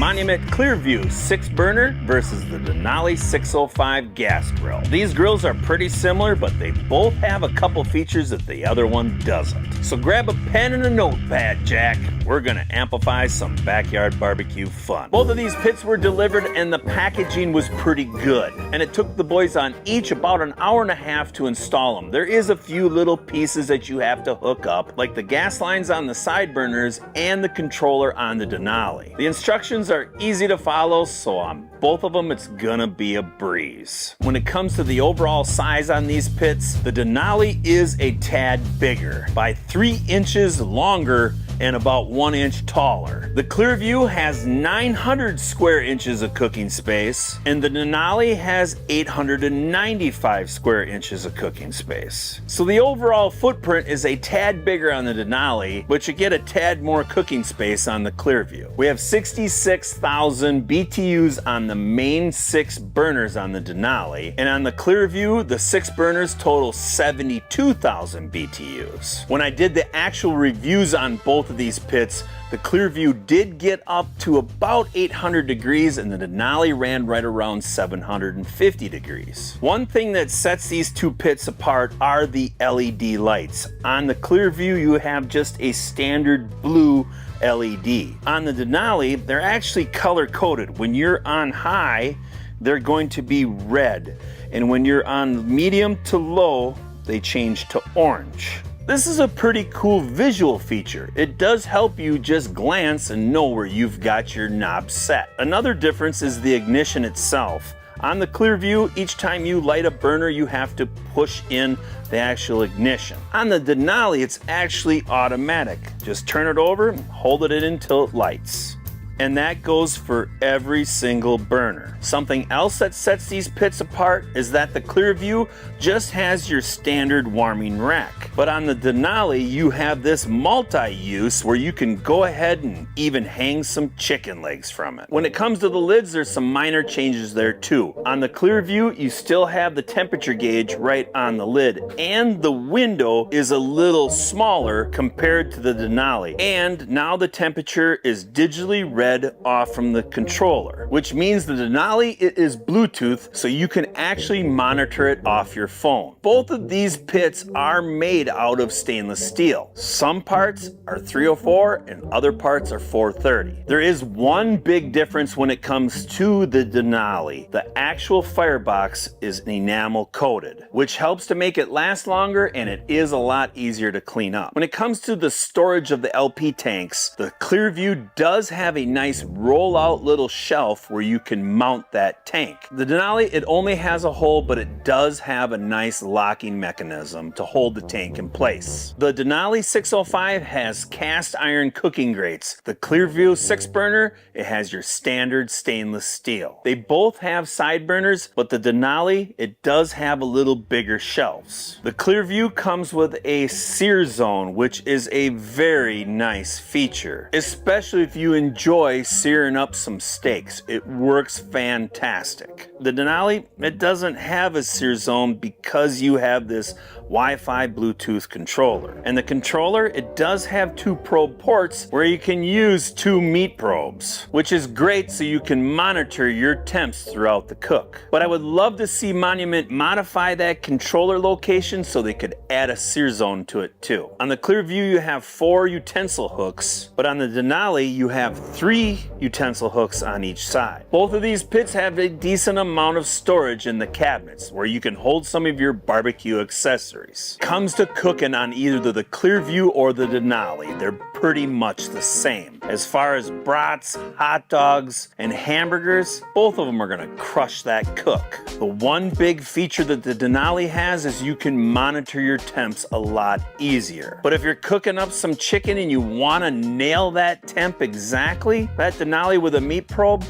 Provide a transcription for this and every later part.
Monument Clearview 6-burner versus the Denali605 gas grill. These grills are pretty similar, but they both have a couple features that the other one doesn't. So grab a pen and a notepad, Jack. We're gonna amplify some backyard barbecue fun. Both of these pits were delivered and the packaging was pretty good. And it took the boys on each about an hour and a half to install them. There is a few little pieces that you have to hook up, like the gas lines on the side burners and the controller on the Denali. The instructions are easy to follow, so on both of them it's gonna be a breeze. When it comes to the overall size on these pits, the Denali is a tad bigger, by 3 inches longer and about 1 inch taller. The Clearview has 900 square inches of cooking space, and the Denali has 895 square inches of cooking space. So the overall footprint is a tad bigger on the Denali, but you get a tad more cooking space on the Clearview. We have 66,000 BTUs on the main 6 burners on the Denali, and on the Clearview, the 6 burners total 72,000 BTUs. When I did the actual reviews on both of these pits, the Clearview did get up to about 800 degrees and the Denali ran right around 750 degrees. One thing that sets these two pits apart are the LED lights. On the Clearview, you have just a standard blue LED. On the Denali, they're actually color coded. When you're on high, they're going to be red. And when you're on medium to low, they change to orange. This is a pretty cool visual feature. It does help you just glance and know where you've got your knob set. Another difference is the ignition itself. On the Clearview, each time you light a burner, you have to push in the actual ignition. On the Denali, it's actually automatic. Just turn it over and hold it in until it lights. And that goes for every single burner. Something else that sets these pits apart is that the Clearview just has your standard warming rack. But on the Denali, you have this multi-use where you can go ahead and even hang some chicken legs from it. When it comes to the lids, there's some minor changes there too. On the Clearview, you still have the temperature gauge right on the lid, and the window is a little smaller compared to the Denali. And now the temperature is digitally read off from the controller, which means the Denali, it is Bluetooth, so you can actually monitor it off your phone. Both of these pits are made out of stainless steel. Some parts are 304 and other parts are 430. There is one big difference when it comes to the Denali. The actual firebox is enamel coated, which helps to make it last longer, and it is a lot easier to clean up. When it comes to the storage of the LP tanks, the Clearview does have a nice roll-out little shelf where you can mount that tank. The Denali, it only has a hole, but it does have a nice locking mechanism to hold the tank in place. The Denali605 has cast iron cooking grates. The Clearview 6-burner, it has your standard stainless steel. They both have side burners, but the Denali, it does have a little bigger shelves. The Clearview comes with a sear zone, which is a very nice feature, especially if you enjoy searing up some steaks. It works fantastic. The Denali, it doesn't have a sear zone because you have this Wi-Fi Bluetooth controller. And the controller, it does have 2 probe ports where you can use 2 meat probes, which is great so you can monitor your temps throughout the cook. But I would love to see Monument modify that controller location so they could add a sear zone to it too. On the Clearview, you have 4 utensil hooks, but on the Denali, you have 3 utensil hooks on each side. Both of these pits have a decent amount of storage in the cabinets where you can hold some of your barbecue accessories. Comes to cooking on either the Clearview or the Denali, they're pretty much the same. As far as brats, hot dogs, and hamburgers, both of them are gonna crush that cook. The one big feature that the Denali has is you can monitor your temps a lot easier. But if you're cooking up some chicken and you wanna nail that temp exactly, that Denali with a meat probe,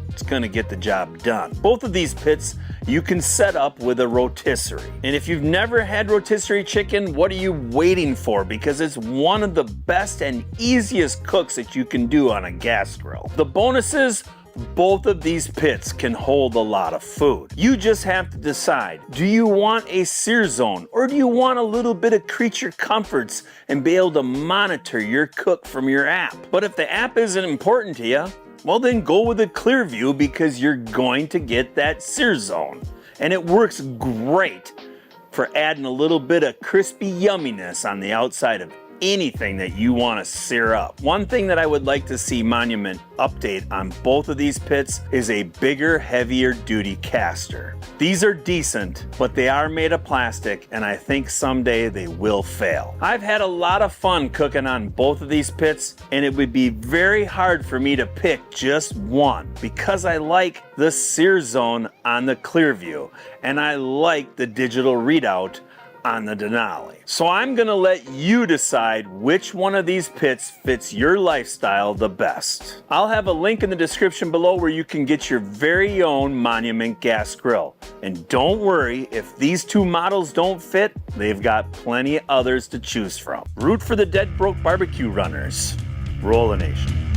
it's gonna get the job done. Both of these pits you can set up with a rotisserie. And if you've never had rotisserie chicken, what are you waiting for? Because it's one of the best and easiest cooks that you can do on a gas grill. The bonuses, both of these pits can hold a lot of food. You just have to decide, do you want a sear zone or do you want a little bit of creature comforts and be able to monitor your cook from your app? But if the app isn't important to you, Well, then go with the Clearview because you're going to get that sear zone. And it works great for adding a little bit of crispy yumminess on the outside of anything that you want to sear up. One thing that I would like to see Monument update on both of these pits is a bigger, heavier duty caster. These are decent, but they are made of plastic, and I think someday they will fail. I've had a lot of fun cooking on both of these pits, and it would be very hard for me to pick just one because I like the sear zone on the Clearview, and I like the digital readout on the Denali. So I'm gonna let you decide which one of these pits fits your lifestyle the best. I'll have a link in the description below where you can get your very own Monument gas grill. And don't worry, if these two models don't fit, they've got plenty others to choose from. Root for the dead broke barbecue runners. Roll the nation.